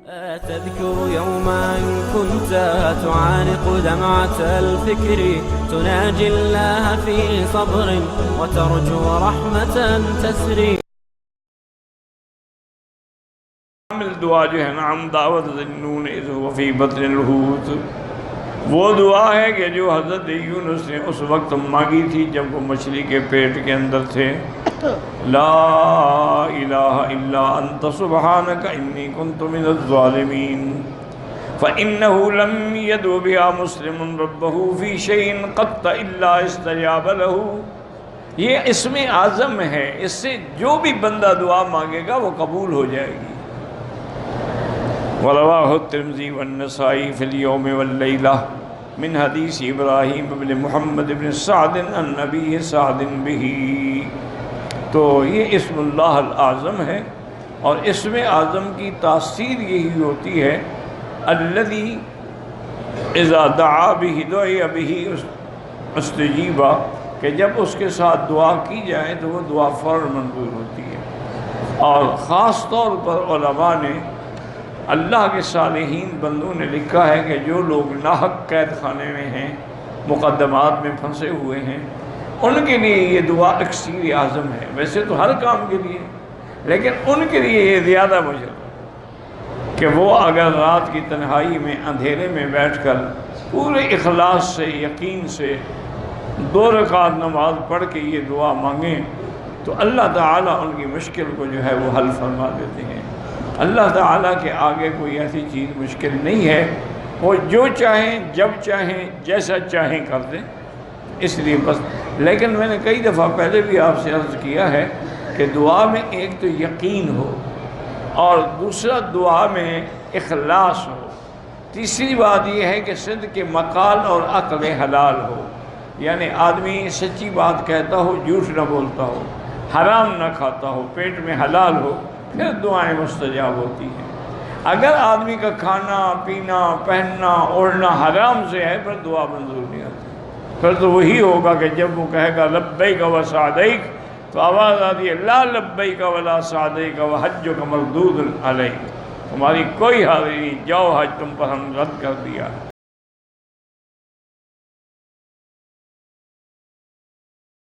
تذكر يوما كنت تعانق دمعة الفكر تناجي الله في صبر وترجو رحمة تسري. دعا جو ہے نام دعوت ذنون اذ هو في بطن الحوت، وہ دعا ہے کہ جو حضرت یونس نے اس وقت مانگی تھی جب وہ مچھلی کے پیٹ کے اندر تھے. لا الہ الا انت سبحانک انی کنت من الظالمین. فإنه لم يدع بها مسلم ربه في شيء قط الا استجاب له. یہ اسم اعظم ہے، اس سے جو بھی بندہ دعا مانگے گا وہ قبول ہو جائے گی. ورواه الترمذی والنسائی فی اليوم واللیلہ من حدیث ابراہیم بن محمد بن سعد عن نبی سعد بہ. تو یہ اسم اللہ الاعظم ہے، اور اسم اعظم کی تاثیر یہی ہوتی ہے الذی اذا دعا بہ دعی بہ استجیب، کہ جب اس کے ساتھ دعا کی جائے تو وہ دعا فوراً منظور ہوتی ہے. اور خاص طور پر علماء نے، اللہ کے صالحین بندوں نے لکھا ہے کہ جو لوگ ناحق قید خانے میں ہیں، مقدمات میں پھنسے ہوئے ہیں، ان کے لیے یہ دعا اکسیر اعظم ہے. ویسے تو ہر کام کے لیے، لیکن ان کے لیے یہ زیادہ مجرد کہ وہ اگر رات کی تنہائی میں اندھیرے میں بیٹھ کر پورے اخلاص سے، یقین سے 2 رکعت نماز پڑھ کے یہ دعا مانگیں تو اللہ تعالیٰ ان کی مشکل کو جو ہے وہ حل فرما دیتے ہیں. اللہ تعالیٰ کے آگے کوئی ایسی چیز مشکل نہیں ہے، وہ جو چاہیں جب چاہیں جیسا چاہیں کر دیں. اس لیے بس. لیکن میں نے کئی دفعہ پہلے بھی آپ سے عرض کیا ہے کہ دعا میں ایک تو یقین ہو، اور دوسرا دعا میں اخلاص ہو. تیسری بات یہ ہے کہ صدق مقال اور عقل حلال ہو، یعنی آدمی سچی بات کہتا ہو، جھوٹ نہ بولتا ہو، حرام نہ کھاتا ہو، پیٹ میں حلال ہو، پھر دعائیں مستجاب ہوتی ہیں. اگر آدمی کا کھانا پینا پہننا اوڑھنا حرام سے ہے پھر دعا منظور نہیں ہوتی. پھر تو وہی ہوگا کہ جب وہ کہے گا لبیک و سعدیک تو آواز آتی ہے لا لبیک ولا سعدیک وحجک مردود علیک، تمہاری کوئی حاضری نہیں، جاؤ حج تم پر ہم رد کر دیا.